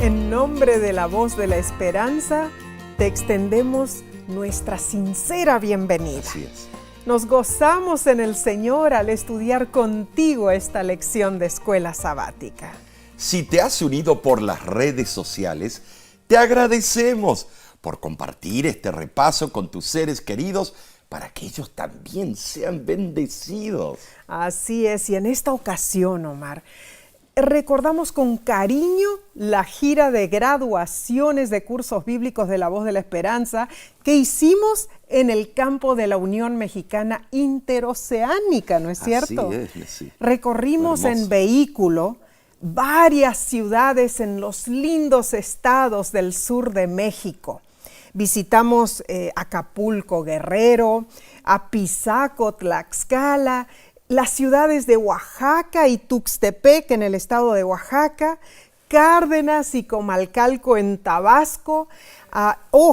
En nombre de la Voz de la Esperanza, te extendemos nuestra sincera bienvenida. Así es. Nos gozamos en el Señor al estudiar contigo esta lección de escuela sabática. Si te has unido por las redes sociales, te agradecemos por compartir este repaso con tus seres queridos para que ellos también sean bendecidos. Así es, y en esta ocasión, Omar, recordamos con cariño la gira de graduaciones de cursos bíblicos de la Voz de la Esperanza que hicimos en el campo de la Unión Mexicana Interoceánica, ¿no es cierto? Así es, sí. Recorrimos en vehículo varias ciudades en los lindos estados del sur de México. Visitamos Acapulco, Guerrero, Apizaco, Tlaxcala, las ciudades de Oaxaca y Tuxtepec en el estado de Oaxaca, Cárdenas y Comalcalco en Tabasco,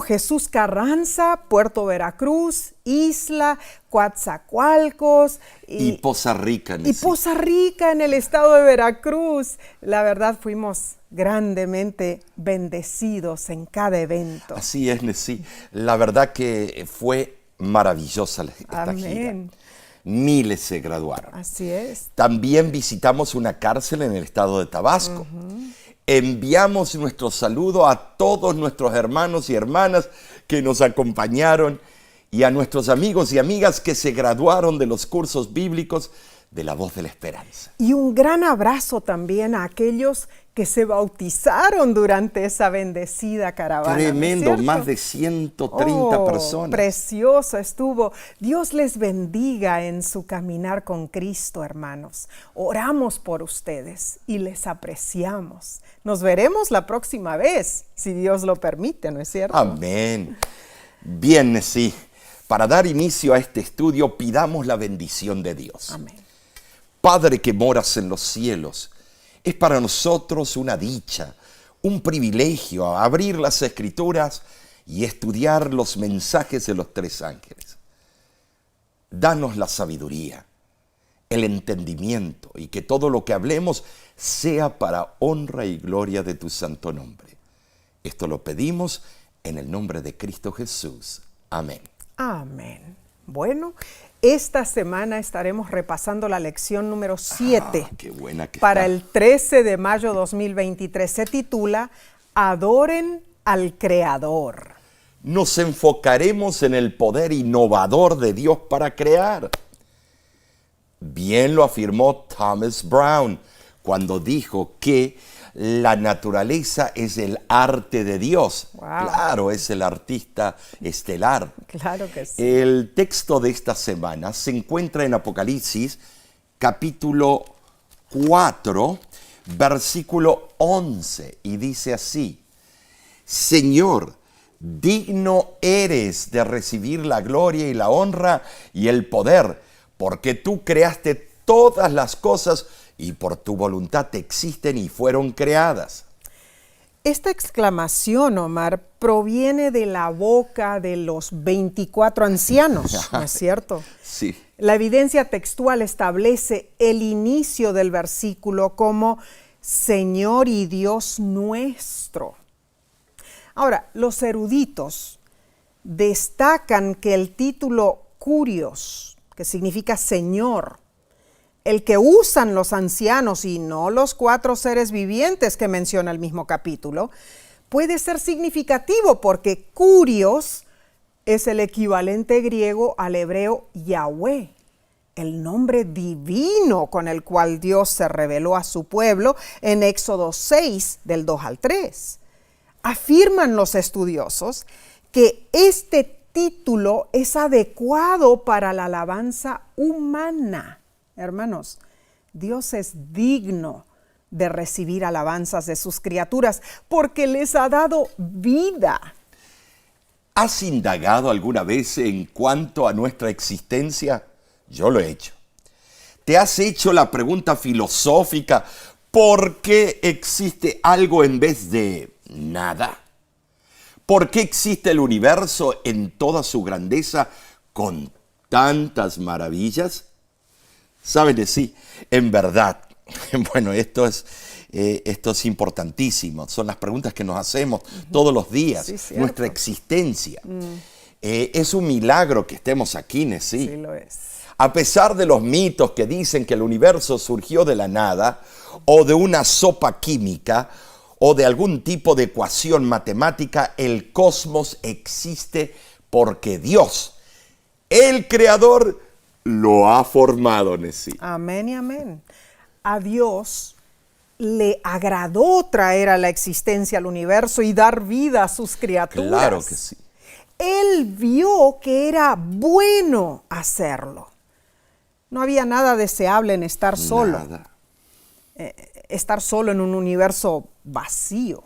Jesús Carranza, Puerto Veracruz, Isla, Coatzacoalcos y Poza Rica. Y Poza Rica en el estado de Veracruz. La verdad, fuimos grandemente bendecidos en cada evento. Así es, Nesí. La verdad que fue maravillosa esta gira. Miles se graduaron. Así es. También visitamos una cárcel en el estado de Tabasco. Enviamos nuestro saludo a todos nuestros hermanos y hermanas que nos acompañaron y a nuestros amigos y amigas que se graduaron de los cursos bíblicos de la Voz de la Esperanza. Y un gran abrazo también a aquellos que se bautizaron durante esa bendecida caravana. Tremendo, ¿no? más de 130 personas. Precioso estuvo. Dios les bendiga en su caminar con Cristo, hermanos. Oramos por ustedes y les apreciamos. Nos veremos la próxima vez, si Dios lo permite, ¿no es cierto? Amén. Bien, sí. Para dar inicio a este estudio, pidamos la bendición de Dios. Amén. Padre que moras en los cielos, es para nosotros una dicha, un privilegio abrir las Escrituras y estudiar los mensajes de los tres ángeles. Danos la sabiduría, el entendimiento y que todo lo que hablemos sea para honra y gloria de tu santo nombre. Esto lo pedimos en el nombre de Cristo Jesús. Amén. Amén. Bueno, esta semana estaremos repasando la lección número 7. Qué buena que para está. el 13 de mayo 2023. Se titula Adoren al Creador. Nos enfocaremos en el poder innovador de Dios para crear. Bien lo afirmó Thomas Brown cuando dijo que la naturaleza es el arte de Dios. Wow. Claro, es el artista estelar. Claro que sí. El texto de esta semana se encuentra en Apocalipsis, capítulo 4, versículo 11, y dice así: Señor, digno eres de recibir la gloria y la honra y el poder, porque tú creaste todas las cosas y por tu voluntad existen y fueron creadas. Esta exclamación, Omar, proviene de la boca de los 24 ancianos, ¿no es cierto? Sí. La evidencia textual establece el inicio del versículo como Señor y Dios nuestro. Ahora, los eruditos destacan que el título Kurios, que significa Señor, el que usan los ancianos y no los 4 seres vivientes que menciona el mismo capítulo, puede ser significativo porque Kurios es el equivalente griego al hebreo Yahweh, el nombre divino con el cual Dios se reveló a su pueblo en Éxodo 6, del 2 al 3. Afirman los estudiosos que este título es adecuado para la alabanza humana. Hermanos, Dios es digno de recibir alabanzas de sus criaturas porque les ha dado vida. ¿Has indagado alguna vez en cuanto a nuestra existencia? Yo lo he hecho. ¿Te has hecho la pregunta filosófica, ¿por qué existe algo en vez de nada? ¿Por qué existe el universo en toda su grandeza con tantas maravillas? ¿Saben de sí? En verdad, bueno, esto es esto es importantísimo. Son las preguntas que nos hacemos todos los días, Sí, nuestra existencia. Es un milagro que estemos aquí, Nesí. Sí lo es. A pesar de los mitos que dicen que el universo surgió de la nada, o de una sopa química, o de algún tipo de ecuación matemática, el cosmos existe porque Dios, el Creador, lo ha formado, Nesí. Amén y amén. A Dios le agradó traer a la existencia al universo y dar vida a sus criaturas. Claro que sí. Él vio que era bueno hacerlo. No había nada deseable en estar solo. Nada. Estar solo en un universo vacío.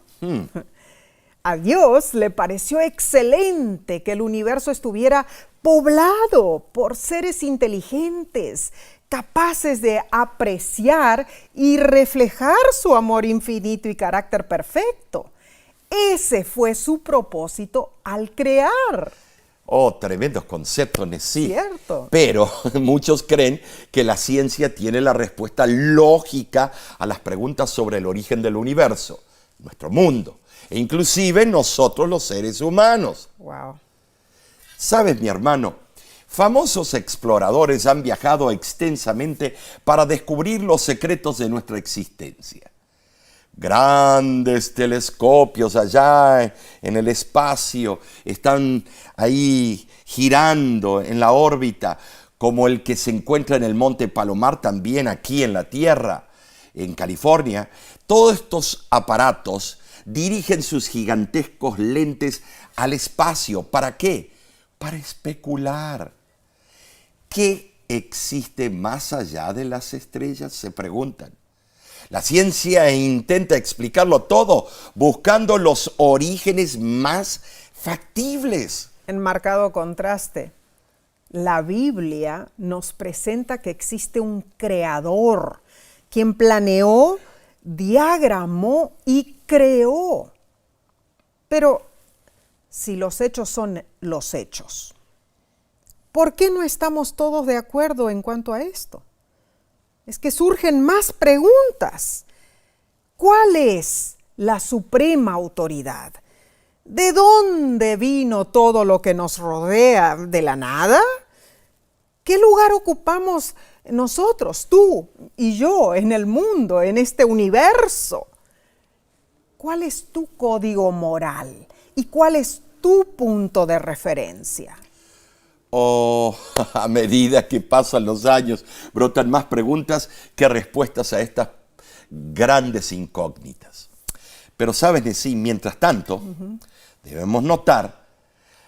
A Dios le pareció excelente que el universo estuviera poblado por seres inteligentes, capaces de apreciar y reflejar su amor infinito y carácter perfecto. Ese fue su propósito al crear. Oh, tremendos conceptos, Nesí. Cierto. Pero muchos creen que la ciencia tiene la respuesta lógica a las preguntas sobre el origen del universo, nuestro mundo, e inclusive nosotros los seres humanos. Wow. ¿Sabes, mi hermano? Famosos exploradores han viajado extensamente para descubrir los secretos de nuestra existencia. Grandes telescopios allá en el espacio están ahí girando en la órbita, como el que se encuentra en el Monte Palomar, también aquí en la Tierra, en California. Todos estos aparatos dirigen sus gigantescos lentes al espacio. ¿Para qué? Para especular. ¿Qué existe más allá de las estrellas?, se preguntan. La ciencia intenta explicarlo todo, buscando los orígenes más factibles. En marcado contraste, la Biblia nos presenta que existe un creador, quien planeó, diagramó y creó. Pero si los hechos son los hechos, ¿por qué no estamos todos de acuerdo en cuanto a esto? Es que surgen más preguntas. ¿Cuál es la suprema autoridad? ¿De dónde vino todo lo que nos rodea? ¿De la nada? ¿Qué lugar ocupamos nosotros, tú y yo, en el mundo, en este universo? ¿Cuál es tu código moral? ¿Y cuál es tu punto de referencia? Oh, a medida que pasan los años, brotan más preguntas que respuestas a estas grandes incógnitas. Pero sabes, Nesí, mientras tanto, debemos notar,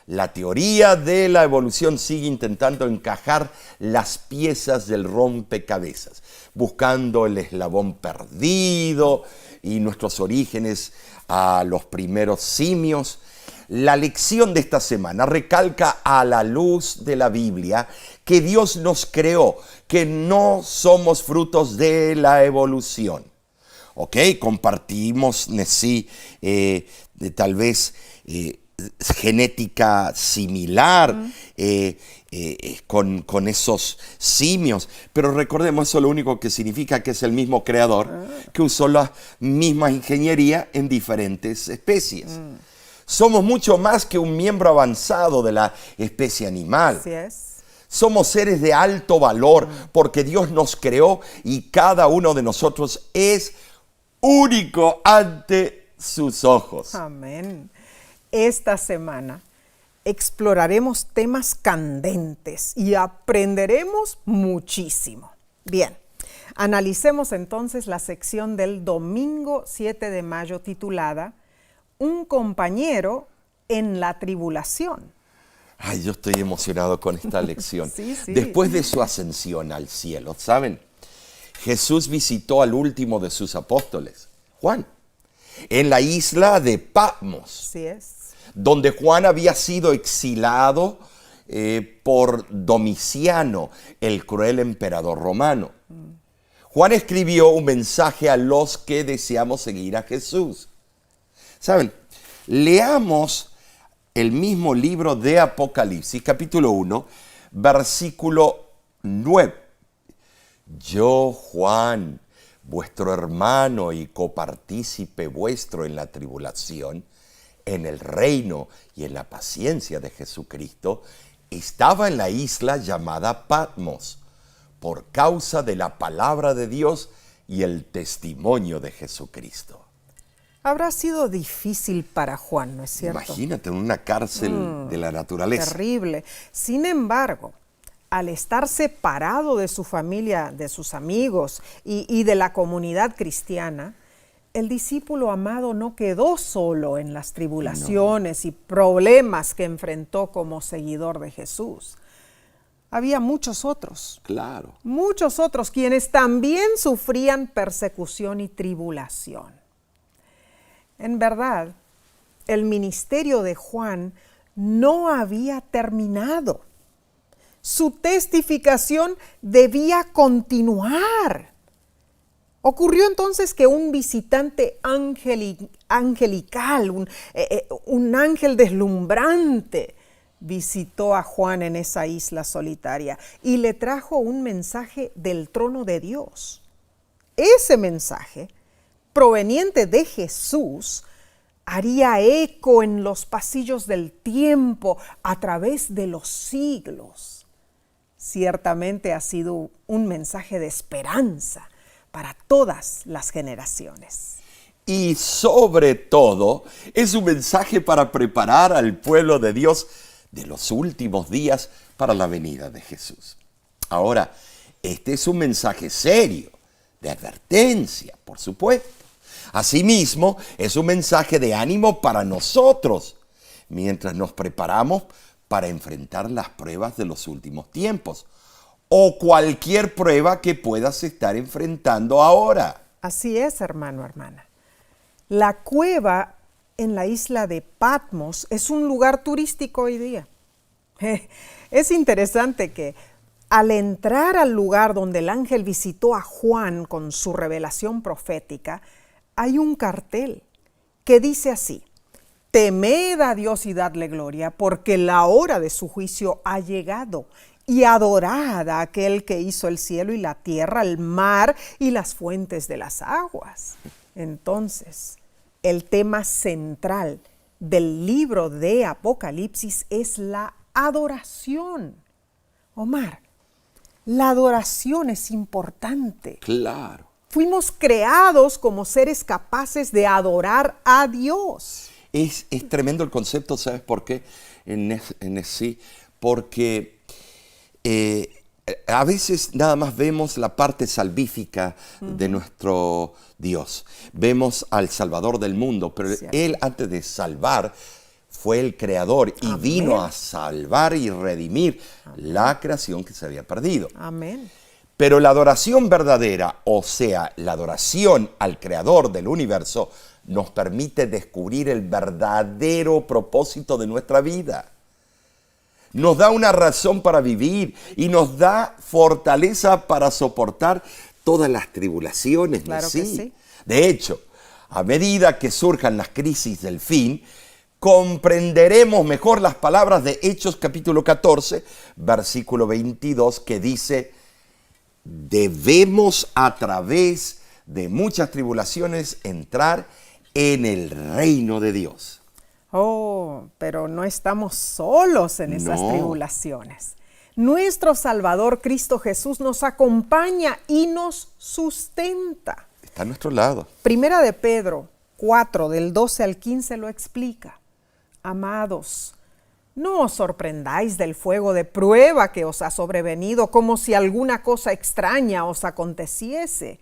la teoría de la evolución sigue intentando encajar las piezas del rompecabezas, buscando el eslabón perdido y nuestros orígenes a los primeros simios. La lección de esta semana recalca a la luz de la Biblia que Dios nos creó, que no somos frutos de la evolución. ¿Ok? Compartimos, Nesí, tal vez genética similar con esos simios, pero recordemos, eso lo único que significa que es el mismo creador que usó la misma ingeniería en diferentes especies. Somos mucho más que un miembro avanzado de la especie animal. Así es. Somos seres de alto valor porque Dios nos creó y cada uno de nosotros es único ante sus ojos. Amén. Esta semana exploraremos temas candentes y aprenderemos muchísimo. Bien, analicemos entonces la sección del domingo 7 de mayo titulada Un compañero en la tribulación. Ay, yo estoy emocionado con esta lección. Sí. Después de su ascensión al cielo, ¿saben? Jesús visitó al último de sus apóstoles, Juan, en la isla de Patmos. Así es. Donde Juan había sido exilado por Domiciano, el cruel emperador romano. Juan escribió un mensaje a los que deseamos seguir a Jesús. ¿Saben? Leamos el mismo libro de Apocalipsis, capítulo 1, versículo 9. Yo, Juan, vuestro hermano y copartícipe vuestro en la tribulación, en el reino y en la paciencia de Jesucristo, estaba en la isla llamada Patmos, por causa de la palabra de Dios y el testimonio de Jesucristo. Habrá sido difícil para Juan, ¿no es cierto? Imagínate en una cárcel de la naturaleza. Terrible. Sin embargo, al estar separado de su familia, de sus amigos y de la comunidad cristiana, el discípulo amado no quedó solo en las tribulaciones y problemas que enfrentó como seguidor de Jesús. Había muchos otros. Claro. Muchos otros quienes también sufrían persecución y tribulación. En verdad, el ministerio de Juan no había terminado. Su testificación debía continuar. Ocurrió entonces que un visitante angelical, un ángel deslumbrante, visitó a Juan en esa isla solitaria y le trajo un mensaje del trono de Dios. Ese mensaje, proveniente de Jesús, haría eco en los pasillos del tiempo a través de los siglos. Ciertamente ha sido un mensaje de esperanza para todas las generaciones. Y sobre todo, es un mensaje para preparar al pueblo de Dios de los últimos días para la venida de Jesús. Ahora, este es un mensaje serio, de advertencia, por supuesto. Asimismo, es un mensaje de ánimo para nosotros, mientras nos preparamos para enfrentar las pruebas de los últimos tiempos, o cualquier prueba que puedas estar enfrentando ahora. Así es, hermano, hermana. La cueva en la isla de Patmos es un lugar turístico hoy día. Es interesante que al entrar al lugar donde el ángel visitó a Juan con su revelación profética, hay un cartel que dice así: temed a Dios y dadle gloria, porque la hora de su juicio ha llegado, y adorad a aquel que hizo el cielo y la tierra, el mar y las fuentes de las aguas. Entonces, el tema central del libro de Apocalipsis es la adoración. Omar, la adoración es importante. Claro. Fuimos creados como seres capaces de adorar a Dios. Es tremendo el concepto, ¿sabes por qué? Sí, porque a veces nada más vemos la parte salvífica de nuestro Dios. Vemos al Salvador del mundo, pero Él, antes de salvar, fue el creador y Amén. Vino a salvar y redimir la creación que se había perdido. Amén. Pero la adoración verdadera, o sea, la adoración al creador del universo, nos permite descubrir el verdadero propósito de nuestra vida. Nos da una razón para vivir y nos da fortaleza para soportar todas las tribulaciones. Claro que sí. De hecho, a medida que surjan las crisis del fin, comprenderemos mejor las palabras de Hechos capítulo 14, versículo 22, que dice: debemos a través de muchas tribulaciones entrar en el reino de Dios. Oh, pero no estamos solos en esas tribulaciones. Nuestro Salvador Cristo Jesús nos acompaña y nos sustenta. Está a nuestro lado. Primera de Pedro 4, del 12 al 15 lo explica. Amados, no os sorprendáis del fuego de prueba que os ha sobrevenido, como si alguna cosa extraña os aconteciese,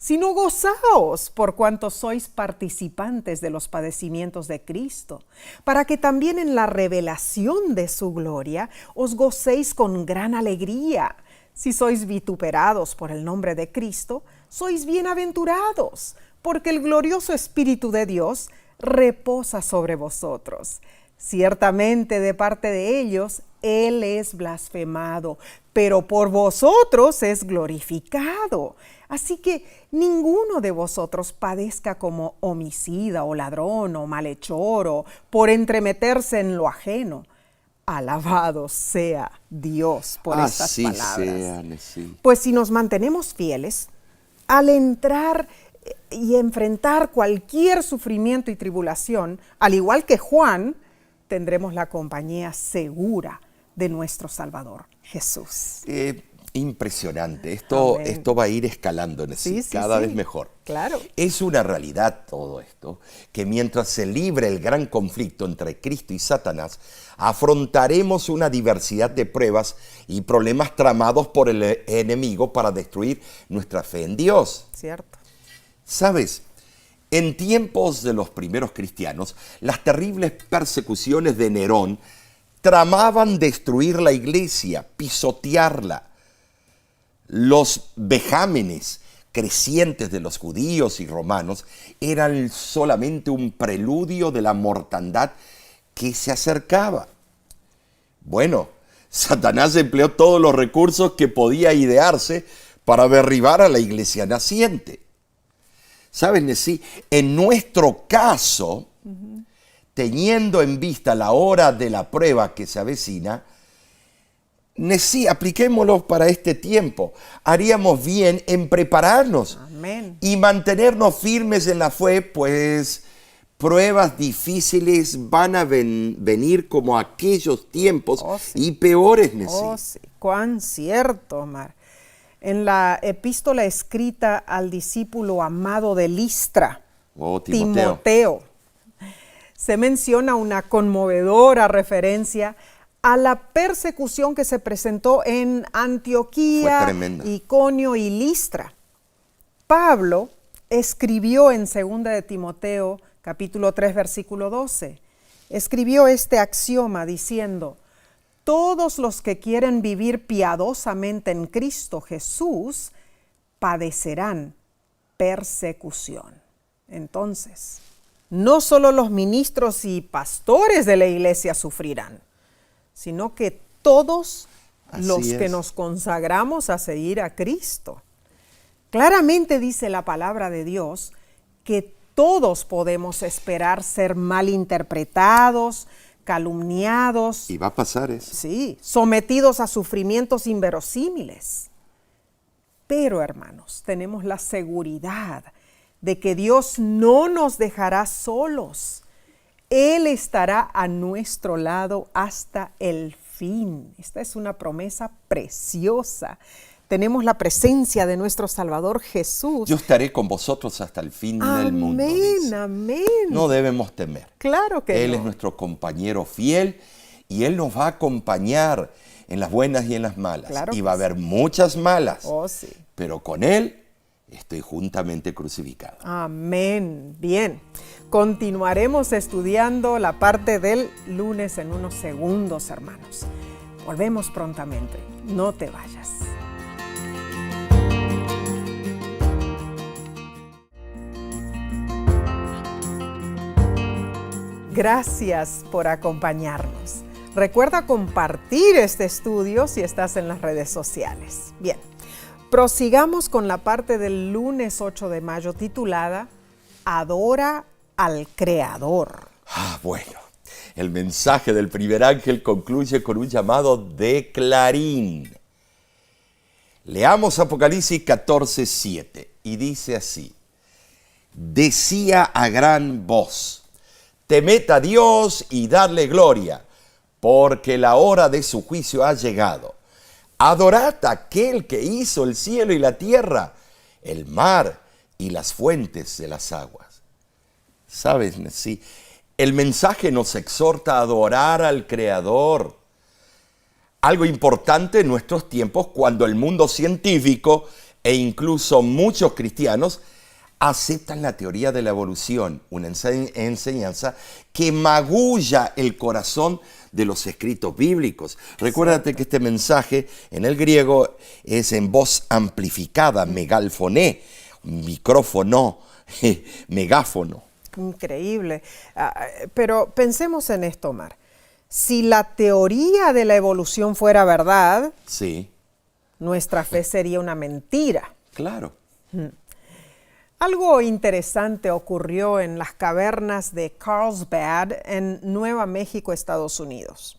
sino gozaos por cuanto sois participantes de los padecimientos de Cristo, para que también en la revelación de su gloria os gocéis con gran alegría. Si sois vituperados por el nombre de Cristo, sois bienaventurados, porque el glorioso Espíritu de Dios reposa sobre vosotros. Ciertamente de parte de ellos Él es blasfemado, pero por vosotros es glorificado. Así que ninguno de vosotros padezca como homicida o ladrón o malhechor o por entremeterse en lo ajeno. Alabado sea Dios por estas palabras. Sí. Pues si nos mantenemos fieles, al entrar y enfrentar cualquier sufrimiento y tribulación, al igual que Juan, tendremos la compañía segura de nuestro Salvador, Jesús. Impresionante. Esto va a ir escalando en sí, cada vez mejor. Claro. Es una realidad todo esto, que mientras se libre el gran conflicto entre Cristo y Satanás, afrontaremos una diversidad de pruebas y problemas tramados por el enemigo para destruir nuestra fe en Dios. Cierto. ¿Sabes? En tiempos de los primeros cristianos, las terribles persecuciones de Nerón tramaban destruir la iglesia, pisotearla. Los vejámenes crecientes de los judíos y romanos eran solamente un preludio de la mortandad que se acercaba. Bueno, Satanás empleó todos los recursos que podía idearse para derribar a la iglesia naciente. ¿Sabes, Nesí? En nuestro caso, teniendo en vista la hora de la prueba que se avecina, Nesí, apliquémoslo para este tiempo. Haríamos bien en prepararnos. Amén. Y mantenernos firmes en la fe, pues pruebas difíciles van a venir como aquellos tiempos y peores, Nesí. Oh, sí. Cuán cierto, Omar. En la epístola escrita al discípulo amado de Listra, Timoteo, se menciona una conmovedora referencia a la persecución que se presentó en Antioquía, Iconio y Listra. Pablo escribió en 2 de Timoteo, capítulo 3, versículo 12, escribió este axioma diciendo: todos los que quieren vivir piadosamente en Cristo Jesús padecerán persecución. Entonces, no solo los ministros y pastores de la iglesia sufrirán, sino que todos los que nos consagramos a seguir a Cristo. Claramente dice la palabra de Dios que todos podemos esperar ser malinterpretados, calumniados. Y va a pasar eso. Sí, sometidos a sufrimientos inverosímiles. Pero, hermanos, tenemos la seguridad de que Dios no nos dejará solos. Él estará a nuestro lado hasta el fin. Esta es una promesa preciosa. Tenemos la presencia de nuestro Salvador Jesús. Yo estaré con vosotros hasta el fin del mundo. Amén, amén. No debemos temer. Claro que Él no. es nuestro compañero fiel y Él nos va a acompañar en las buenas y en las malas. Claro y va a haber muchas malas. Oh, sí. Pero con Él estoy juntamente crucificado. Amén. Bien. Continuaremos estudiando la parte del lunes en unos segundos, hermanos. Volvemos prontamente. No te vayas. Gracias por acompañarnos. Recuerda compartir este estudio si estás en las redes sociales. Bien, prosigamos con la parte del lunes 8 de mayo titulada Adora al Creador. Bueno, el mensaje del primer ángel concluye con un llamado de clarín. Leamos Apocalipsis 14:7 y dice así: decía a gran voz: temed a Dios y dadle gloria, porque la hora de su juicio ha llegado. Adorad a aquel que hizo el cielo y la tierra, el mar y las fuentes de las aguas. ¿Sabes? Sí, el mensaje nos exhorta a adorar al Creador. Algo importante en nuestros tiempos, cuando el mundo científico e incluso muchos cristianos aceptan la teoría de la evolución, una enseñanza que magulla el corazón de los escritos bíblicos. Recuérdate que este mensaje en el griego es en voz amplificada, megalfoné, micrófono, megáfono. Increíble. Pero pensemos en esto, Omar. Si la teoría de la evolución fuera verdad, sí, nuestra fe sería una mentira. Claro. Algo interesante ocurrió en las cavernas de Carlsbad, en Nueva México, Estados Unidos.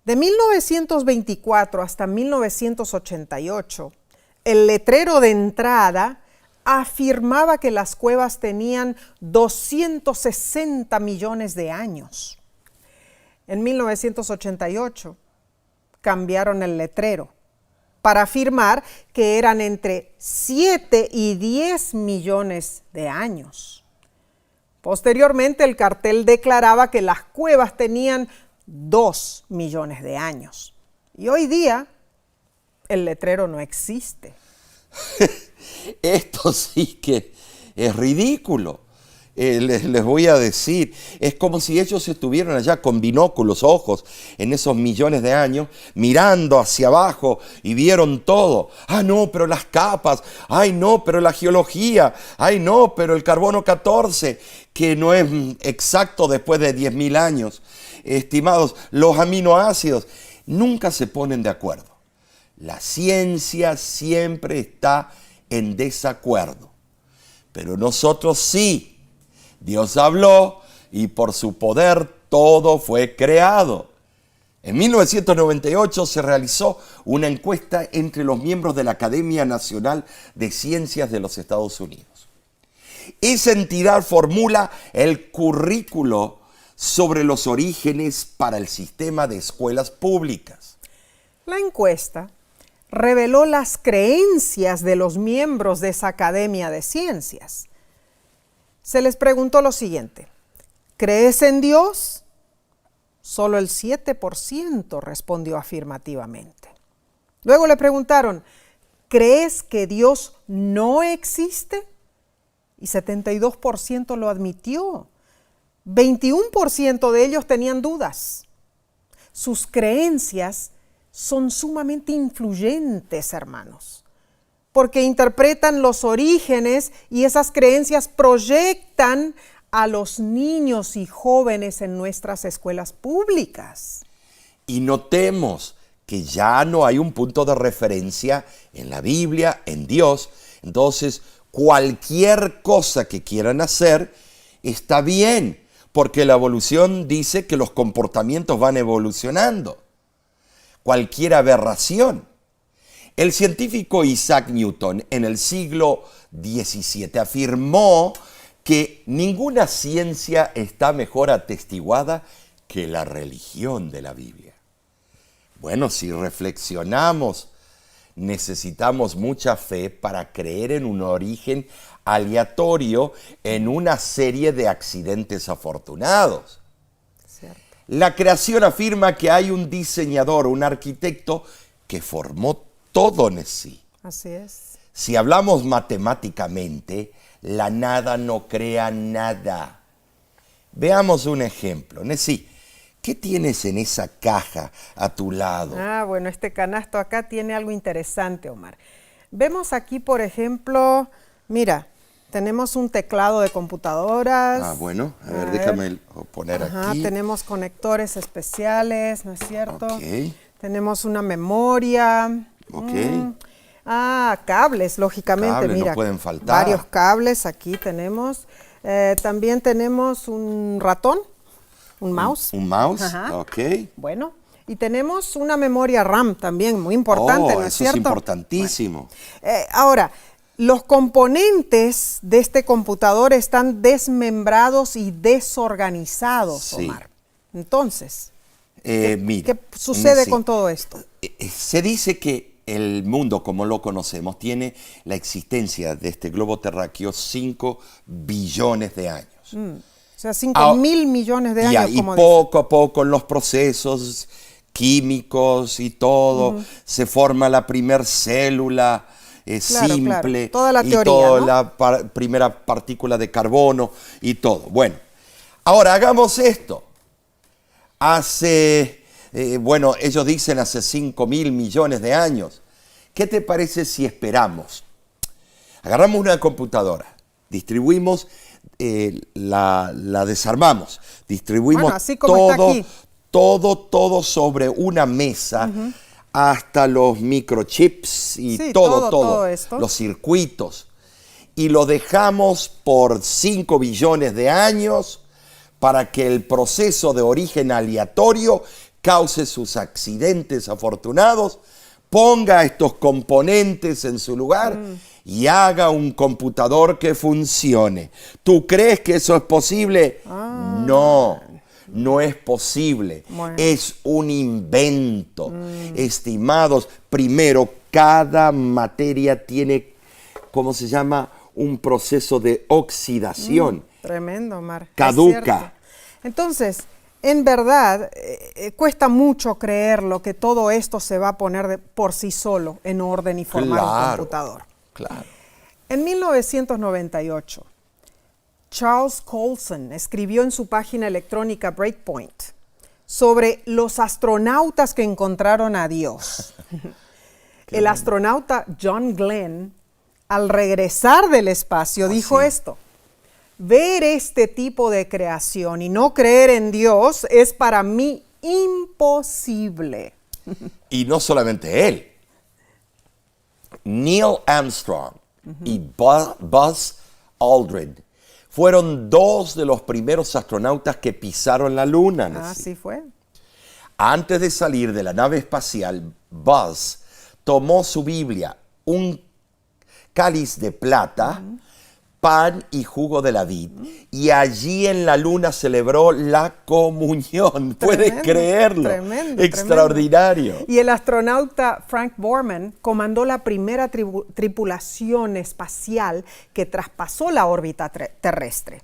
De 1924 hasta 1988, el letrero de entrada afirmaba que las cuevas tenían 260 millones de años. En 1988 cambiaron el letrero para afirmar que eran entre 7 y 10 millones de años. Posteriormente, el cartel declaraba que las cuevas tenían 2 millones de años. Y hoy día, el letrero no existe. Esto sí que es ridículo. Les voy a decir, es como si ellos estuvieran allá con binóculos, ojos, en esos millones de años, mirando hacia abajo y vieron todo. Ah, no, pero las capas. Ay, no, pero la geología. Ay, no, pero el carbono 14, que no es exacto después de 10.000 años. Estimados, los aminoácidos nunca se ponen de acuerdo. La ciencia siempre está en desacuerdo. Pero nosotros sí. Dios habló y por su poder todo fue creado. En 1998 se realizó una encuesta entre los miembros de la Academia Nacional de Ciencias de los Estados Unidos. Esa entidad formula el currículo sobre los orígenes para el sistema de escuelas públicas. La encuesta reveló las creencias de los miembros de esa Academia de Ciencias. Se les preguntó lo siguiente: ¿crees en Dios? Solo el 7% respondió afirmativamente. Luego le preguntaron: ¿crees que Dios no existe? Y 72% lo admitió. 21% de ellos tenían dudas. Sus creencias son sumamente influyentes, hermanos, porque interpretan los orígenes y esas creencias proyectan a los niños y jóvenes en nuestras escuelas públicas. Y notemos que ya no hay un punto de referencia en la Biblia, en Dios. Entonces, cualquier cosa que quieran hacer está bien, porque la evolución dice que los comportamientos van evolucionando. Cualquier aberración. El científico Isaac Newton en el siglo XVII afirmó que ninguna ciencia está mejor atestiguada que la religión de la Biblia. Bueno, si reflexionamos, necesitamos mucha fe para creer en un origen aleatorio en una serie de accidentes afortunados. Cierto. La creación afirma que hay un diseñador, un arquitecto que formó todo en sí. Así es. Si hablamos matemáticamente, la nada no crea nada. Veamos un ejemplo. Nessie, ¿qué tienes en esa caja a tu lado? Bueno, este canasto acá tiene algo interesante, Omar. Vemos aquí, por ejemplo, mira, tenemos un teclado de computadoras. Bueno, a ver, déjame poner aquí. Tenemos conectores especiales, ¿no es cierto? Ok. Tenemos una memoria. Ok. Cables, lógicamente, Cables, mira. no pueden faltar. Varios cables aquí tenemos. También tenemos un ratón, un mouse. Un mouse, Ajá. ok. Bueno, y tenemos una memoria RAM también, muy importante, ¿no es cierto? Eso es importantísimo. Bueno. Ahora, los componentes de este computador están desmembrados y desorganizados, Sí. Omar. Entonces, Mira, ¿qué sucede Nessie, con todo esto? Se dice que el mundo como lo conocemos tiene la existencia de este globo terráqueo 5 billones de años. O sea, 5.000 millones de años, Y como poco a poco en los procesos químicos y todo, se forma la primer célula simple, claro. Toda la y teoría, toda ¿no? la primera partícula de carbono y todo. Bueno, ahora hagamos esto. Ellos dicen hace 5.000 millones de años. ¿Qué te parece si esperamos? Agarramos una computadora, distribuimos, la desarmamos, distribuimos así como está aquí. todo sobre una mesa, hasta los microchips y Sí, todo todo esto. los circuitos, y lo dejamos por 5 billones de años para que el proceso de origen aleatorio cause sus accidentes afortunados, ponga estos componentes en su lugar y haga un computador que funcione. ¿Tú crees que eso es posible? No, no es posible. Bueno. Es un invento. Estimados, primero, cada materia tiene, ¿cómo se llama? Un proceso de oxidación. Tremendo, Omar. Caduca. Es cierto. Entonces, en verdad, cuesta mucho creerlo que todo esto se va a poner por sí solo en orden y formar un computador. Claro. En 1998, Charles Colson escribió en su página electrónica Breakpoint sobre los astronautas que encontraron a Dios. El astronauta John Glenn, al regresar del espacio, dijo esto: ver este tipo de creación y no creer en Dios es para mí imposible. Y no solamente él. Neil Armstrong y Buzz Aldrin fueron dos de los primeros astronautas que pisaron la luna. Así fue. Antes de salir de la nave espacial, Buzz tomó su Biblia, un cáliz de plata, pan y jugo de la vid, y allí en la luna celebró la comunión. ¿Puedes creerlo? Tremendo, extraordinario. Tremendo. Y el astronauta Frank Borman comandó la primera tripulación espacial que traspasó la órbita terrestre.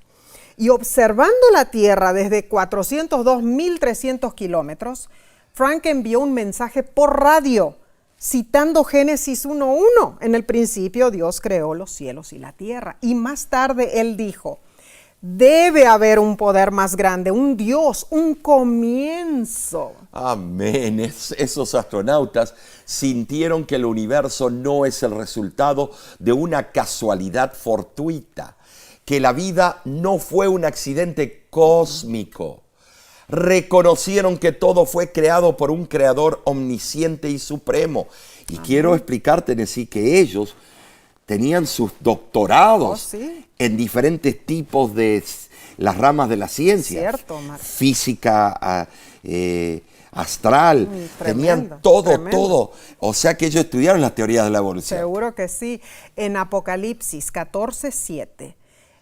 Y observando la Tierra desde 402.300 kilómetros, Frank envió un mensaje por radio citando Génesis 1:1. En el principio Dios creó los cielos y la tierra. Y más tarde él dijo: debe haber un poder más grande, un Dios, un comienzo. Amén. Esos astronautas sintieron que el universo no es el resultado de una casualidad fortuita, que la vida no fue un accidente cósmico. Reconocieron que todo fue creado por un creador omnisciente y supremo. Y quiero explicarte, Nessie, que ellos tenían sus doctorados en diferentes tipos de las ramas de la ciencia. Cierto, Omar. Física, astral, tenían todo. O sea que ellos estudiaron las teorías de la evolución. Seguro que sí. En Apocalipsis 14:7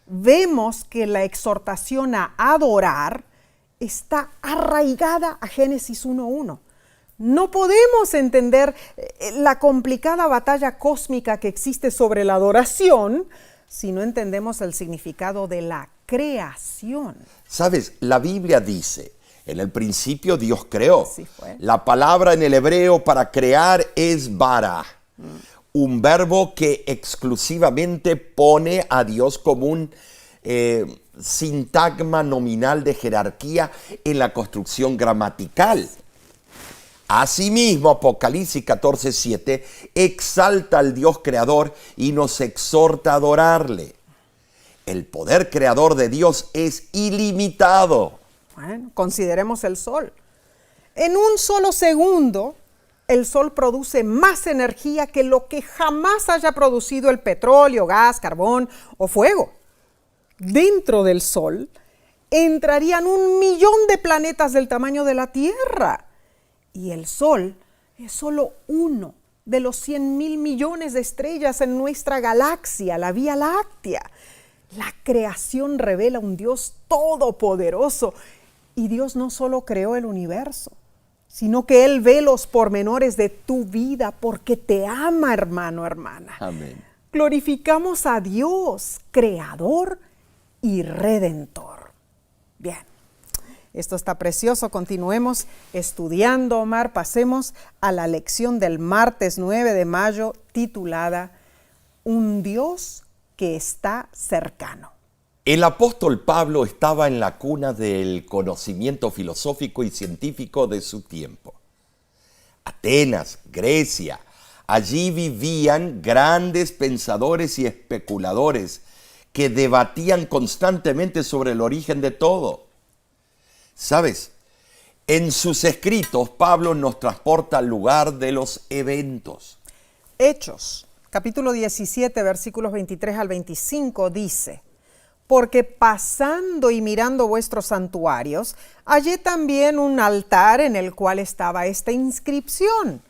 vemos que la exhortación a adorar está arraigada a Génesis 1:1. No podemos entender la complicada batalla cósmica que existe sobre la adoración si no entendemos el significado de la creación. ¿Sabes? La Biblia dice: en el principio Dios creó. Así fue. La palabra en el hebreo para crear es bara, un verbo que exclusivamente pone a Dios como un sintagma nominal de jerarquía en la construcción gramatical. Asimismo, Apocalipsis 14:7 exalta al Dios creador y nos exhorta a adorarle. El poder creador de Dios es ilimitado. Bueno, consideremos el sol. En un solo segundo, el sol produce más energía que lo que jamás haya producido el petróleo, gas, carbón o fuego. Dentro del sol entrarían 1 millón de planetas del tamaño de la Tierra. Y el sol es solo uno de los 100.000 millones de estrellas en nuestra galaxia, la Vía Láctea. La creación revela un Dios todopoderoso. Y Dios no solo creó el universo, sino que Él ve los pormenores de tu vida porque te ama, hermano, hermana. Amén. Glorificamos a Dios, creador y redentor. Bien, esto está precioso. Continuemos estudiando, Omar. Pasemos a la lección del martes 9 de mayo titulada Un Dios que está cercano. El apóstol Pablo estaba en la cuna del conocimiento filosófico y científico de su tiempo. Atenas, Grecia, allí vivían grandes pensadores y especuladores que debatían constantemente sobre el origen de todo. ¿Sabes? En sus escritos, Pablo nos transporta al lugar de los eventos. Hechos, capítulo 17, versículos 23 al 25, dice: porque pasando y mirando vuestros santuarios, hallé también un altar en el cual estaba esta inscripción: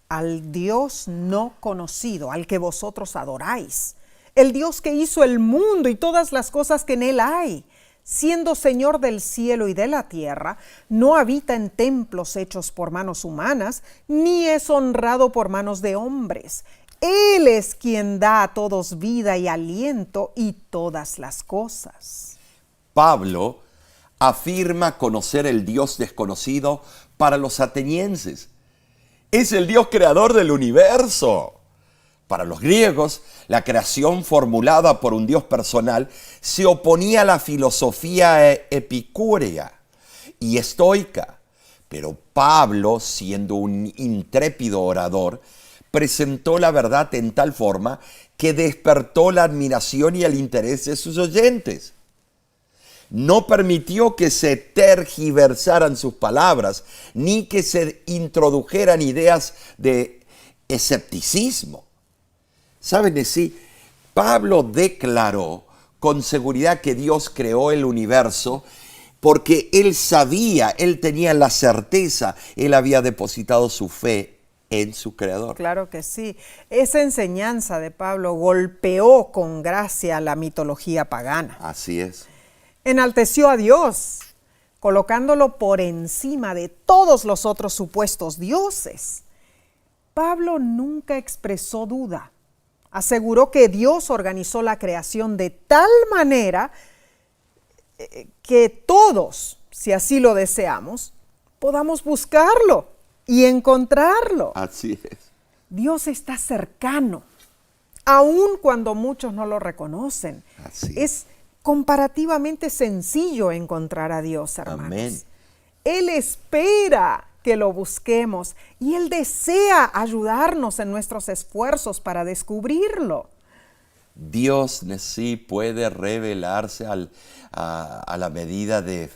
al Dios no conocido, al que vosotros adoráis, el Dios que hizo el mundo y todas las cosas que en él hay, siendo Señor del cielo y de la tierra, no habita en templos hechos por manos humanas, ni es honrado por manos de hombres. Él es quien da a todos vida y aliento y todas las cosas. Pablo afirma conocer el Dios desconocido para los atenienses. Es el Dios creador del universo. Para los griegos, la creación formulada por un Dios personal se oponía a la filosofía epicúrea y estoica. Pero Pablo, siendo un intrépido orador, presentó la verdad en tal forma que despertó la admiración y el interés de sus oyentes. No permitió que se tergiversaran sus palabras, ni que se introdujeran ideas de escepticismo. ¿Saben? Sí, Pablo declaró con seguridad que Dios creó el universo porque él sabía, él tenía la certeza, él había depositado su fe en su creador. Claro que sí. Esa enseñanza de Pablo golpeó con gracia la mitología pagana. Así es. Enalteció a Dios, colocándolo por encima de todos los otros supuestos dioses. Pablo nunca expresó duda. Aseguró que Dios organizó la creación de tal manera que todos, si así lo deseamos, podamos buscarlo y encontrarlo. Así es. Dios está cercano, aun cuando muchos no lo reconocen. Así es comparativamente sencillo encontrar a Dios, hermanos. Amén. Él espera que lo busquemos y Él desea ayudarnos en nuestros esfuerzos para descubrirlo. Dios sí puede revelarse a la medida de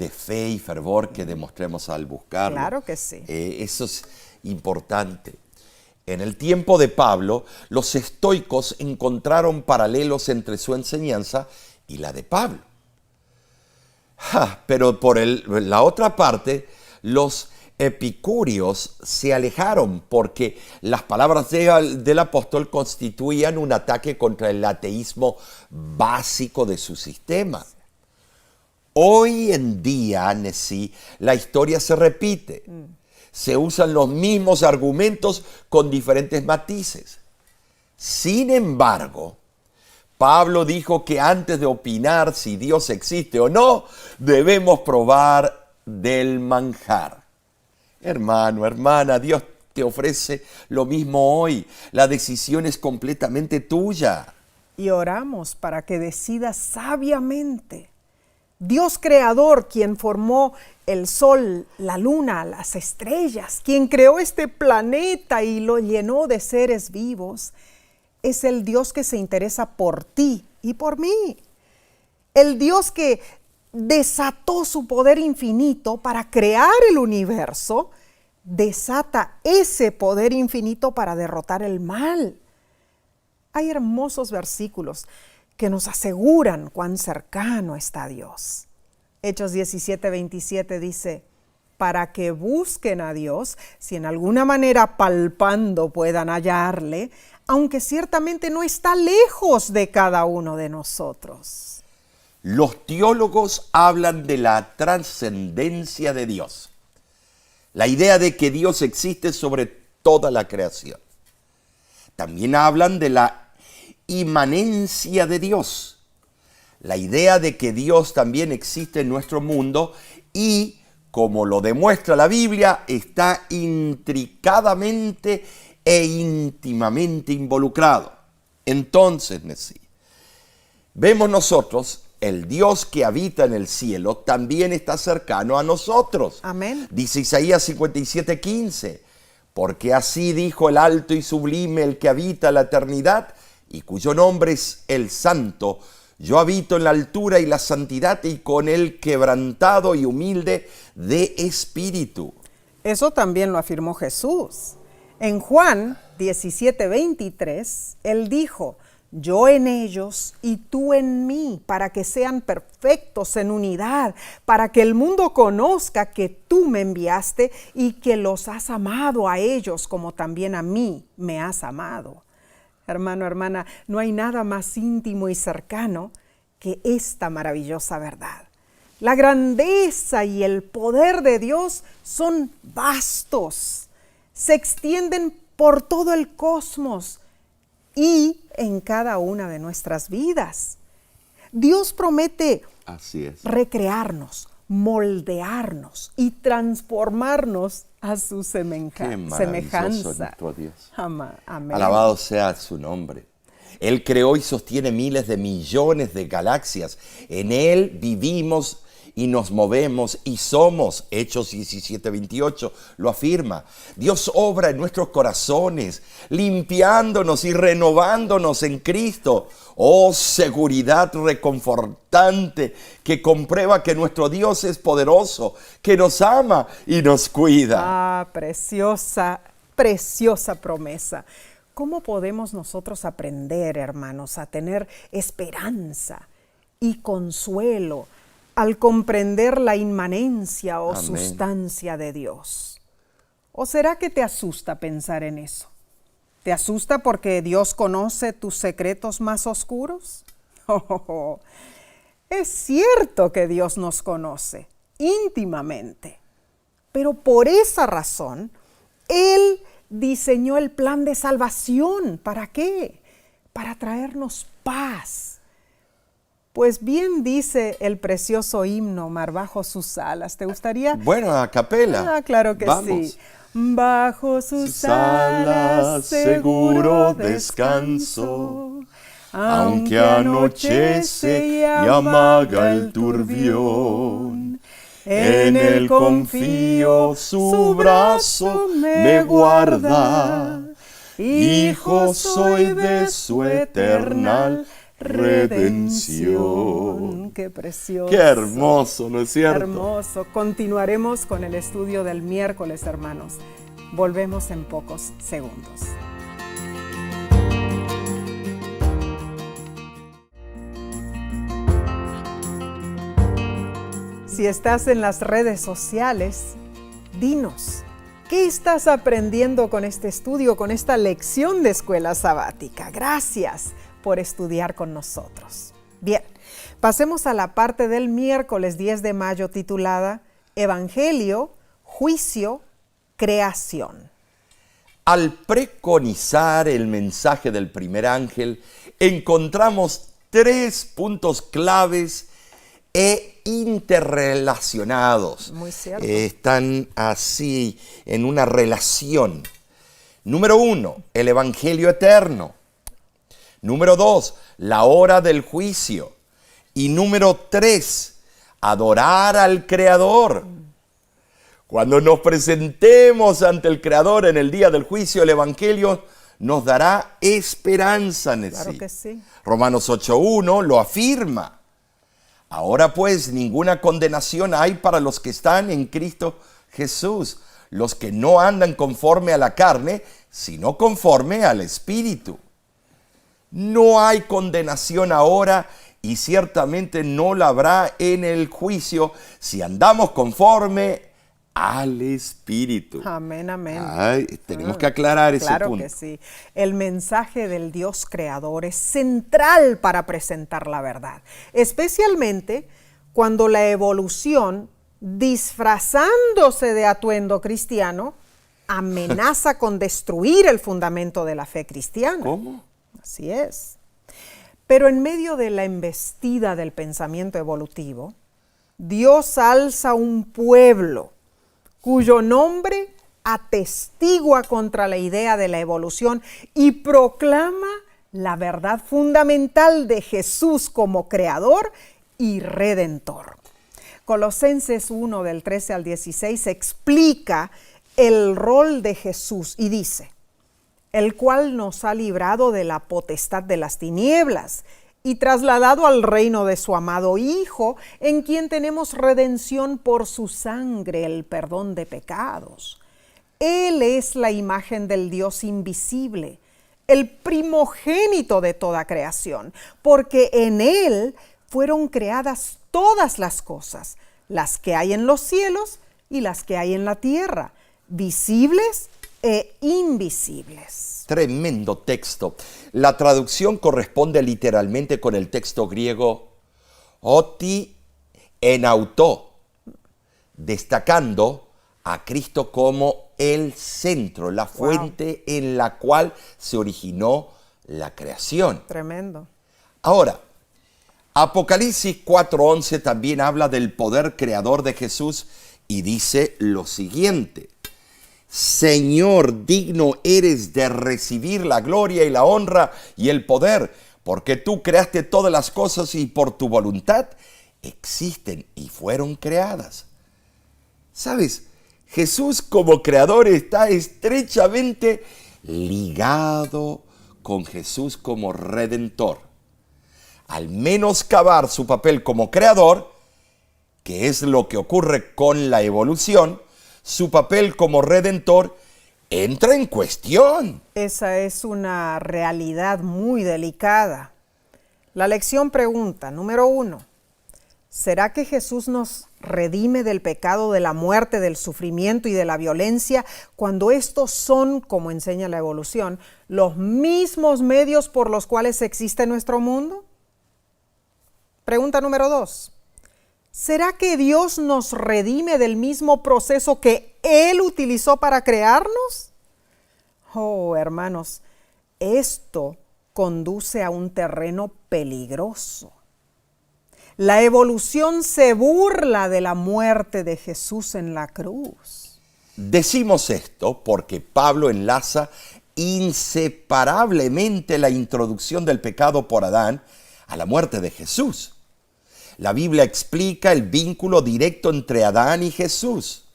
fe y fervor que demostremos al buscarlo. Claro que sí. Eso es importante. En el tiempo de Pablo, los estoicos encontraron paralelos entre su enseñanza y la de Pablo. Pero por la otra parte, los epicúreos se alejaron porque las palabras del apóstol constituían un ataque contra el ateísmo básico de su sistema. Hoy en día, Nesí, la historia se repite. Se usan los mismos argumentos con diferentes matices. Sin embargo, Pablo dijo que antes de opinar si Dios existe o no, debemos probar del manjar. Hermano, hermana, Dios te ofrece lo mismo hoy. La decisión es completamente tuya. Y oramos para que decidas sabiamente. Dios creador, quien formó el sol, la luna, las estrellas, quien creó este planeta y lo llenó de seres vivos, es el Dios que se interesa por ti y por mí. El Dios que desató su poder infinito para crear el universo, desata ese poder infinito para derrotar el mal. Hay hermosos versículos que nos aseguran cuán cercano está Dios. Hechos 17:27 dice, para que busquen a Dios, si en alguna manera palpando puedan hallarle, aunque ciertamente no está lejos de cada uno de nosotros. Los teólogos hablan de la trascendencia de Dios, la idea de que Dios existe sobre toda la creación. También hablan de la inmanencia de Dios, la idea de que Dios también existe en nuestro mundo y, como lo demuestra la Biblia, está intricadamente e íntimamente involucrado. Entonces, Nesí, vemos nosotros, el Dios que habita en el cielo también está cercano a nosotros. Amén. Dice Isaías 57:15, porque así dijo el alto y sublime, el que habita la eternidad y cuyo nombre es el Santo. Yo habito en la altura y la santidad y con el quebrantado y humilde de espíritu. Eso también lo afirmó Jesús. En Juan 17:23, Él dijo, yo en ellos y tú en mí, para que sean perfectos en unidad, para que el mundo conozca que tú me enviaste y que los has amado a ellos como también a mí me has amado. Hermano, hermana, no hay nada más íntimo y cercano que esta maravillosa verdad. La grandeza y el poder de Dios son vastos, se extienden por todo el cosmos y en cada una de nuestras vidas. Dios promete Así es. recrearnos, moldearnos y transformarnos a su Qué maravilloso semejanza. nuestro Dios. Amén. Alabado sea su nombre. Él creó y sostiene miles de millones de galaxias. En Él vivimos y nos movemos y somos. Hechos 17:28 lo afirma. Dios obra en nuestros corazones, limpiándonos y renovándonos en Cristo. Oh, seguridad reconfortante que comprueba que nuestro Dios es poderoso, que nos ama y nos cuida. Ah, preciosa, preciosa promesa. ¿Cómo podemos nosotros aprender, hermanos, a tener esperanza y consuelo al comprender la inmanencia o Amén. sustancia de Dios? ¿O será que te asusta pensar en eso? ¿Te asusta porque Dios conoce tus secretos más oscuros? Oh, es cierto que Dios nos conoce íntimamente, pero por esa razón, Él diseñó el plan de salvación. ¿Para qué? Para traernos paz. Pues bien dice el precioso himno Mar bajo sus alas. ¿Te gustaría? Bueno, a capela. Ah, claro que Vamos. sí. Bajo sus alas seguro descanso, aunque anochece y amaga el turbión. En él confío, su brazo me guarda. Hijo soy de su eternal redención. Qué precioso. Qué hermoso, ¿no es cierto? Hermoso. Continuaremos con el estudio del miércoles, hermanos. Volvemos en pocos segundos. Si estás en las redes sociales, dinos, ¿qué estás aprendiendo con este estudio, con esta lección de escuela sabática? Gracias por estudiar con nosotros. Bien, pasemos a la parte del miércoles 10 de mayo titulada Evangelio, Juicio, Creación. Al preconizar el mensaje del primer ángel, encontramos 3 puntos claves e interrelacionados. Muy cierto. Están así en una relación. Número 1, el Evangelio eterno. Número 2, la hora del juicio. Y número 3, adorar al Creador. Cuando nos presentemos ante el Creador en el día del juicio, el Evangelio nos dará esperanza, Nesí. Claro que sí. Romanos 8:1 lo afirma. Ahora pues ninguna condenación hay para los que están en Cristo Jesús, los que no andan conforme a la carne, sino conforme al Espíritu. No hay condenación ahora y ciertamente no la habrá en el juicio si andamos conforme al Espíritu. Amén, amén. Tenemos que aclarar ese Claro punto. que sí. El mensaje del Dios creador es central para presentar la verdad, especialmente cuando la evolución, disfrazándose de atuendo cristiano, amenaza con destruir el fundamento de la fe cristiana. ¿Cómo? Así es. Pero en medio de la embestida del pensamiento evolutivo, Dios alza un pueblo cuyo nombre atestigua contra la idea de la evolución y proclama la verdad fundamental de Jesús como creador y redentor. Colosenses 1 del 13 al 16 explica el rol de Jesús y dice: el cual nos ha librado de la potestad de las tinieblas y trasladado al reino de su amado Hijo, en quien tenemos redención por su sangre, el perdón de pecados. Él es la imagen del Dios invisible, el primogénito de toda creación, porque en Él fueron creadas todas las cosas, las que hay en los cielos y las que hay en la tierra, visibles e invisibles. Tremendo texto. La traducción corresponde literalmente con el texto griego oti en auto, destacando a Cristo como el centro, la fuente en la cual se originó la creación. Tremendo. Ahora, Apocalipsis 4:11 también habla del poder creador de Jesús y dice lo siguiente: Señor, digno eres de recibir la gloria y la honra y el poder, porque tú creaste todas las cosas y por tu voluntad existen y fueron creadas. ¿Sabes? Jesús como creador está estrechamente ligado con Jesús como redentor. Al menoscabar su papel como creador, que es lo que ocurre con la evolución, su papel como redentor entra en cuestión. Esa es una realidad muy delicada. La lección pregunta, número 1, ¿será que Jesús nos redime del pecado, de la muerte, del sufrimiento y de la violencia, cuando estos son, como enseña la evolución, los mismos medios por los cuales existe nuestro mundo? Pregunta número 2. ¿Será que Dios nos redime del mismo proceso que Él utilizó para crearnos? Oh, hermanos, esto conduce a un terreno peligroso. La evolución se burla de la muerte de Jesús en la cruz. Decimos esto porque Pablo enlaza inseparablemente la introducción del pecado por Adán a la muerte de Jesús. La Biblia explica el vínculo directo entre Adán y Jesús.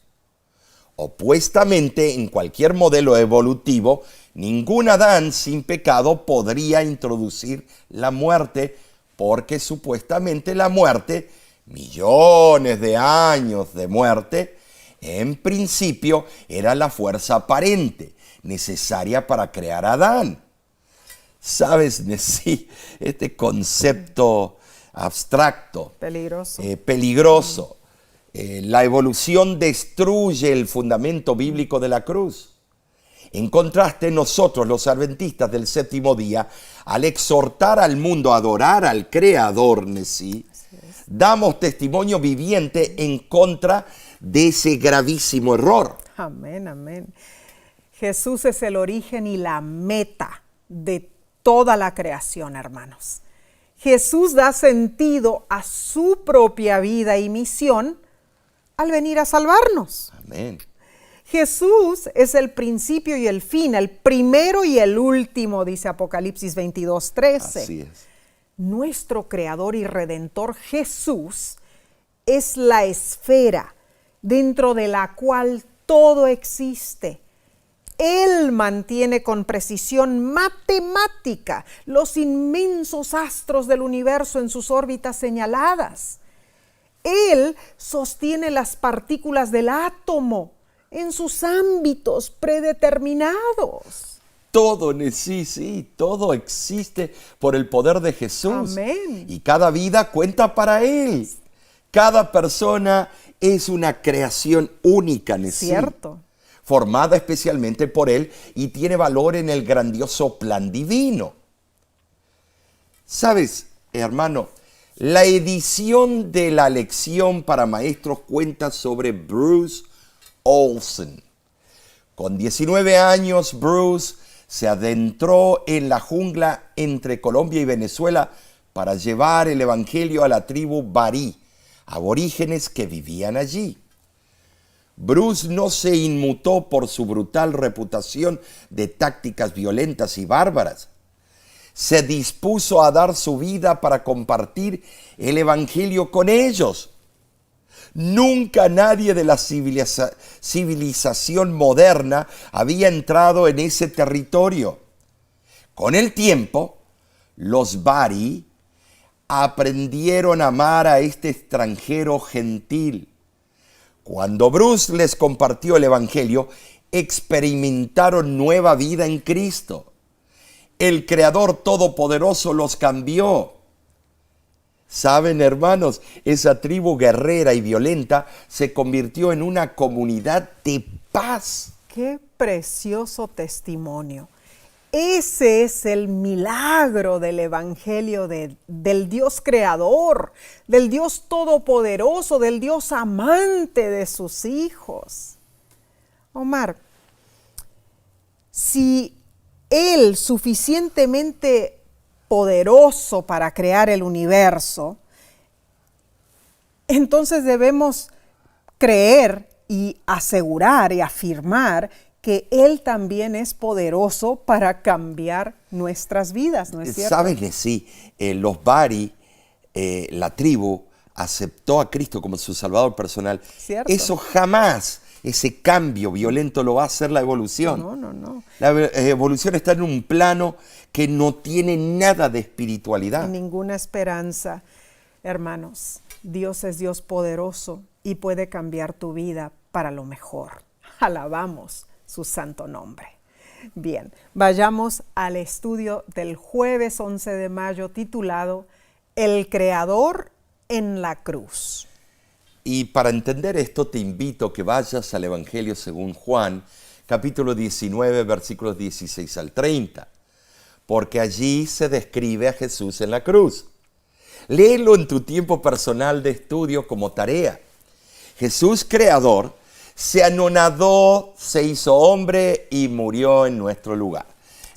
Opuestamente, en cualquier modelo evolutivo, ningún Adán sin pecado podría introducir la muerte, porque supuestamente la muerte, millones de años de muerte, en principio era la fuerza aparente necesaria para crear a Adán. ¿Sabes, Nesí? Este concepto abstracto, peligroso. La evolución destruye el fundamento bíblico de la cruz. En contraste, nosotros, los adventistas del séptimo día, al exhortar al mundo a adorar al Creador, Nesí, damos testimonio viviente en contra de ese gravísimo error. Amén, amén. Jesús es el origen y la meta de toda la creación, hermanos. Jesús da sentido a su propia vida y misión al venir a salvarnos. Amén. Jesús es el principio y el fin, el primero y el último, dice Apocalipsis 22:13. Así es. Nuestro Creador y Redentor Jesús es la esfera dentro de la cual todo existe. Él mantiene con precisión matemática los inmensos astros del universo en sus órbitas señaladas. Él sostiene las partículas del átomo en sus ámbitos predeterminados. Todo, sí, todo existe por el poder de Jesús. Amén. Y cada vida cuenta para Él. Cada persona es una creación única, Nesí. Cierto. Formada especialmente por Él y tiene valor en el grandioso plan divino. ¿Sabes, hermano? La edición de la lección para maestros cuenta sobre Bruce Olson. Con 19 años, Bruce se adentró en la jungla entre Colombia y Venezuela para llevar el evangelio a la tribu Barí, aborígenes que vivían allí. Bruce no se inmutó por su brutal reputación de tácticas violentas y bárbaras. Se dispuso a dar su vida para compartir el evangelio con ellos. Nunca nadie de la civilización moderna había entrado en ese territorio. Con el tiempo, los Bari aprendieron a amar a este extranjero gentil. Cuando Bruce les compartió el evangelio, experimentaron nueva vida en Cristo. El Creador Todopoderoso los cambió. ¿Saben, hermanos? Esa tribu guerrera y violenta se convirtió en una comunidad de paz. Qué precioso testimonio. Ese es el milagro del Evangelio del Dios creador, del Dios todopoderoso, del Dios amante de sus hijos. Omar, si Él suficientemente poderoso para crear el universo, entonces debemos creer y asegurar y afirmar que Él también es poderoso para cambiar nuestras vidas, ¿no es cierto? ¿Saben que sí? Los Bari, la tribu, aceptó a Cristo como su Salvador personal. ¿Cierto? Eso jamás, ese cambio violento lo va a hacer la evolución. No. La evolución está en un plano que no tiene nada de espiritualidad. Ninguna esperanza. Hermanos, Dios es Dios poderoso y puede cambiar tu vida para lo mejor. Alabamos su santo nombre. Bien, vayamos al estudio del jueves 11 de mayo titulado El Creador en la cruz. Y para entender esto te invito a que vayas al Evangelio según Juan, capítulo 19, versículos 16 al 30, porque allí se describe a Jesús en la cruz. Léelo en tu tiempo personal de estudio como tarea. Jesús, creador, se anonadó, se hizo hombre y murió en nuestro lugar.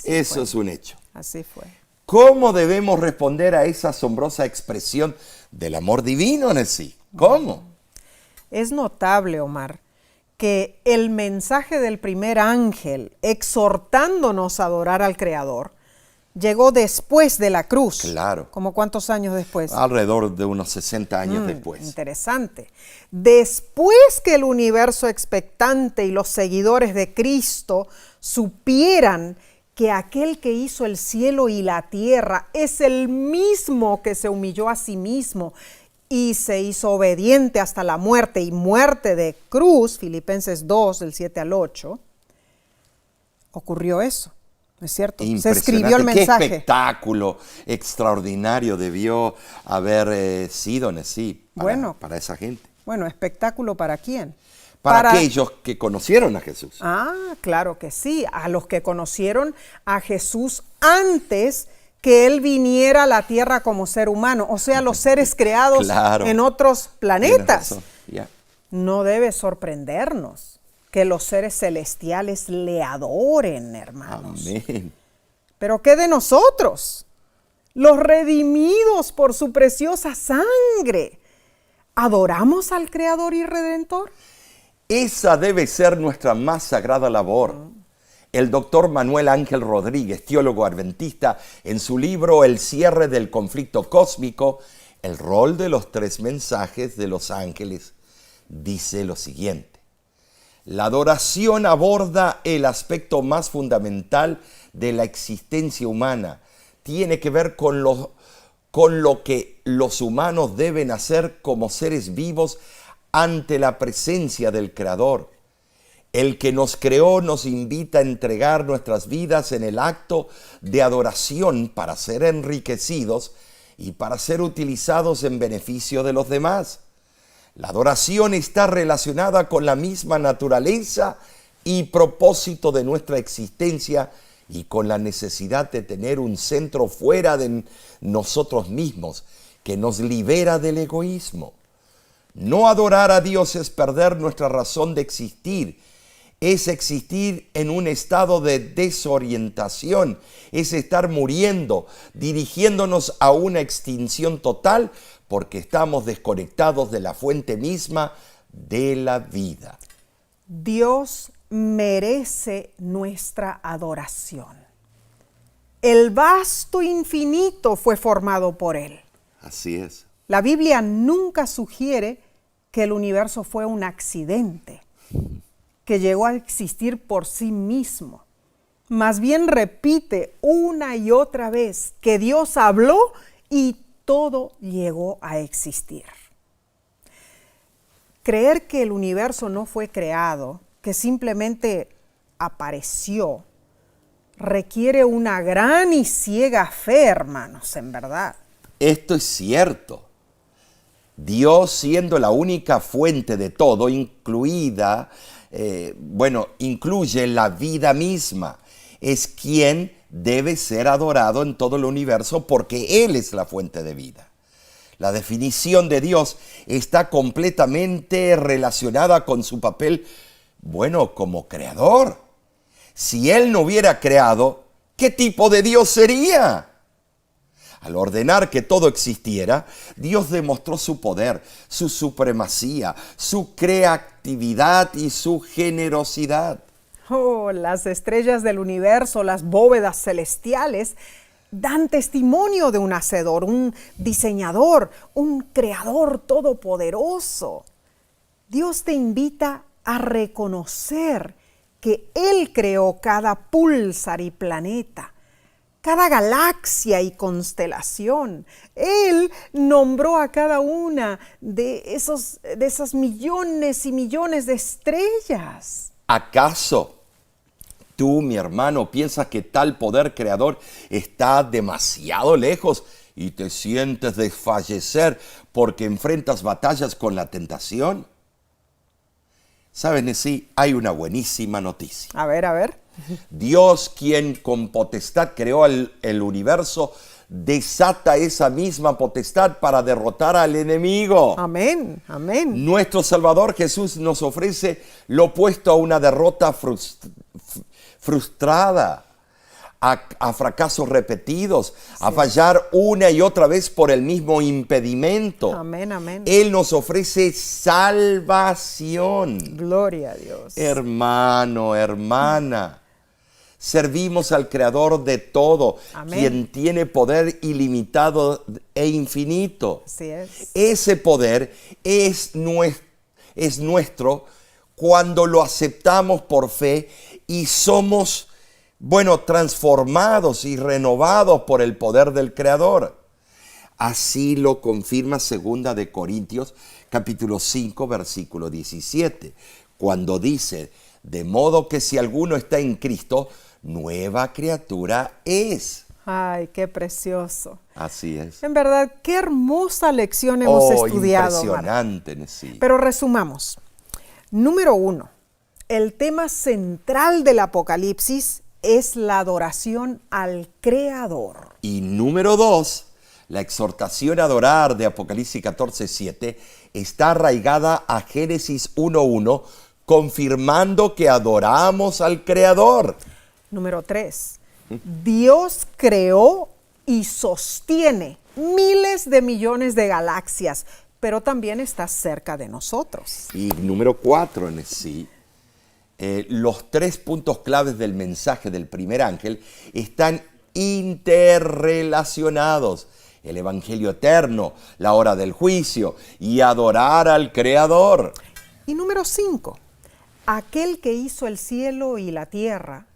Eso es un hecho. Así fue. ¿Cómo debemos responder a esa asombrosa expresión del amor divino en sí? ¿Cómo? Es notable, Omar, que el mensaje del primer ángel exhortándonos a adorar al Creador llegó después de la cruz. Claro. ¿Cómo cuántos años después? Alrededor de unos 60 años después. Interesante. Después que el universo expectante y los seguidores de Cristo supieran que aquel que hizo el cielo y la tierra es el mismo que se humilló a sí mismo y se hizo obediente hasta la muerte y muerte de cruz, Filipenses 2, del 7 al 8, ocurrió eso. ¿No es cierto? Se escribió el mensaje. Qué espectáculo extraordinario debió haber sido en sí para esa gente. Bueno, ¿espectáculo para quién? Para aquellos que conocieron a Jesús. Ah, claro que sí, a los que conocieron a Jesús antes que Él viniera a la tierra como ser humano, o sea, los seres creados en otros planetas. Yeah. No debe sorprendernos que los seres celestiales le adoren, hermanos. Amén. Pero ¿qué de nosotros? Los redimidos por su preciosa sangre. ¿Adoramos al Creador y Redentor? Esa debe ser nuestra más sagrada labor. El doctor Manuel Ángel Rodríguez, teólogo adventista, en su libro El cierre del conflicto cósmico, el rol de los tres mensajes de los ángeles, dice lo siguiente. La adoración aborda el aspecto más fundamental de la existencia humana. Tiene que ver con lo que los humanos deben hacer como seres vivos ante la presencia del Creador. El que nos creó nos invita a entregar nuestras vidas en el acto de adoración para ser enriquecidos y para ser utilizados en beneficio de los demás. La adoración está relacionada con la misma naturaleza y propósito de nuestra existencia y con la necesidad de tener un centro fuera de nosotros mismos que nos libera del egoísmo. No adorar a Dios es perder nuestra razón de existir, es existir en un estado de desorientación, es estar muriendo, dirigiéndonos a una extinción total porque estamos desconectados de la fuente misma de la vida. Dios merece nuestra adoración. El vasto infinito fue formado por Él. Así es. La Biblia nunca sugiere que el universo fue un accidente, que llegó a existir por sí mismo. Más bien repite una y otra vez que Dios habló y todo llegó a existir. Creer que el universo no fue creado, que simplemente apareció, requiere una gran y ciega fe, hermanos, en verdad. Esto es cierto. Dios, siendo la única fuente de todo, incluye la vida misma. Es quien debe ser adorado en todo el universo porque Él es la fuente de vida. La definición de Dios está completamente relacionada con su papel, como creador. Si Él no hubiera creado, ¿qué tipo de Dios sería? Al ordenar que todo existiera, Dios demostró su poder, su supremacía, su creatividad y su generosidad. Oh, las estrellas del universo, las bóvedas celestiales, dan testimonio de un hacedor, un diseñador, un creador todopoderoso. Dios te invita a reconocer que Él creó cada púlsar y planeta, cada galaxia y constelación. Él nombró a cada una de esas millones y millones de estrellas. ¿Acaso tú, mi hermano, piensas que tal poder creador está demasiado lejos y te sientes desfallecer porque enfrentas batallas con la tentación? ¿Sabes, sí? Hay una buenísima noticia. A ver. Dios, quien con potestad creó el universo, desata esa misma potestad para derrotar al enemigo. Amén. Nuestro Salvador Jesús nos ofrece lo opuesto a una derrota frustrada, a fracasos repetidos, a fallar una y otra vez por el mismo impedimento. Amén. Él nos ofrece salvación. Gloria a Dios. Hermano, hermana, servimos al Creador de todo, Amén. Quien tiene poder ilimitado e infinito. Así es. Ese poder es nuestro cuando lo aceptamos por fe y somos, transformados y renovados por el poder del Creador. Así lo confirma 2 de Corintios, capítulo 5, versículo 17, cuando dice: de modo que si alguno está en Cristo, nueva criatura es. Ay, qué precioso. Así es. En verdad, qué hermosa lección hemos estudiado. Impresionante, sí. Pero resumamos. Número 1, el tema central del Apocalipsis es la adoración al Creador. Y número 2, la exhortación a adorar de Apocalipsis 14:7 está arraigada a Génesis 1:1, confirmando que adoramos al Creador. Número 3, Dios creó y sostiene miles de millones de galaxias, pero también está cerca de nosotros. Y número 4, sí, los 3 puntos claves del mensaje del primer ángel están interrelacionados: el evangelio eterno, la hora del juicio y adorar al Creador. Y número 5, aquel que hizo el cielo y la tierra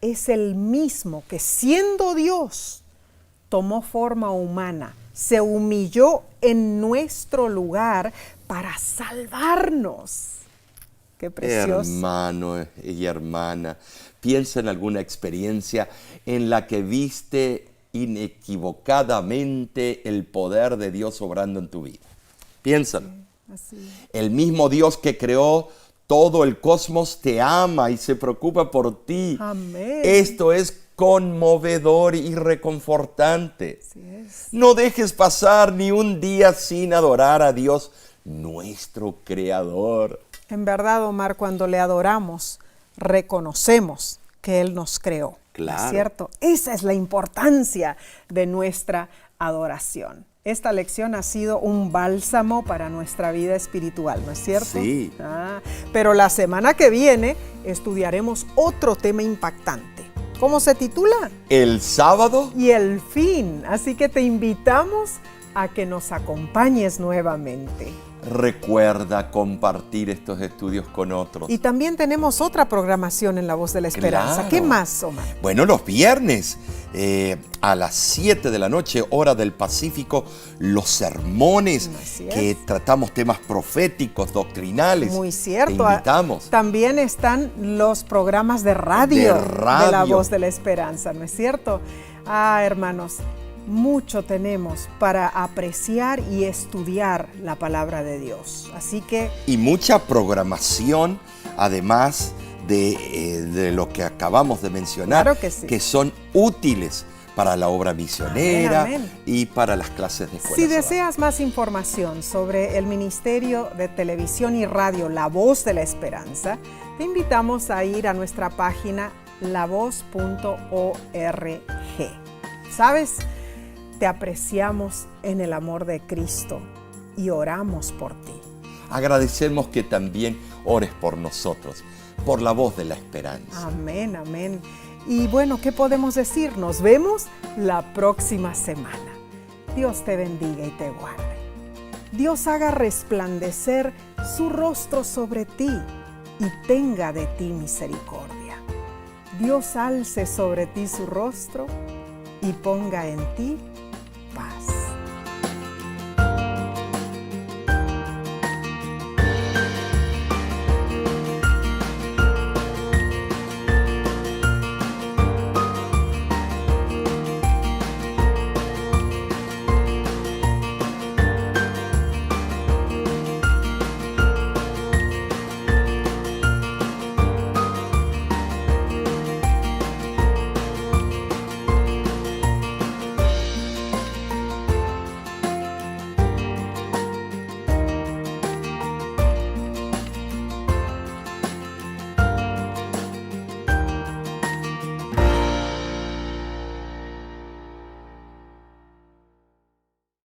es el mismo que, siendo Dios, tomó forma humana, se humilló en nuestro lugar para salvarnos. Qué precioso. Hermano y hermana, piensa en alguna experiencia en la que viste inequivocadamente el poder de Dios obrando en tu vida. Piénsalo. Así. El mismo Dios que creó todo el cosmos te ama y se preocupa por ti. Amén. Esto es conmovedor y reconfortante. Así es. No dejes pasar ni un día sin adorar a Dios, nuestro Creador. En verdad, Omar, cuando le adoramos, reconocemos que Él nos creó. Claro. ¿No es cierto? Esa es la importancia de nuestra adoración. Esta lección ha sido un bálsamo para nuestra vida espiritual, ¿no es cierto? Sí. Pero la semana que viene estudiaremos otro tema impactante. ¿Cómo se titula? El sábado. Y el fin. Así que te invitamos a que nos acompañes nuevamente. recuerda compartir estos estudios con otros. Y también tenemos otra programación en La Voz de la Esperanza. Claro. ¿Qué más, Omar? Bueno, los viernes a las 7 de la noche, hora del Pacífico, los sermones Así es. que tratamos temas proféticos, doctrinales. Muy cierto. Te invitamos. También están los programas de radio, De La Voz de la Esperanza, ¿no es cierto? Hermanos, mucho tenemos para apreciar y estudiar la palabra de Dios. Así que Y mucha programación, además de lo que acabamos de mencionar, Claro que sí. que son útiles para la obra misionera Amén, amén. y para las clases de escuela si sabática. deseas más información sobre el Ministerio de Televisión y Radio La Voz de la Esperanza, te invitamos a ir a nuestra página lavoz.org. ¿Sabes? Te apreciamos en el amor de Cristo y oramos por ti. Agradecemos que también ores por nosotros, por la voz de la esperanza. Amén, amén. Y bueno, ¿qué podemos decir? Nos vemos la próxima semana. Dios te bendiga y te guarde. Dios haga resplandecer su rostro sobre ti y tenga de ti misericordia. Dios alce sobre ti su rostro y ponga en ti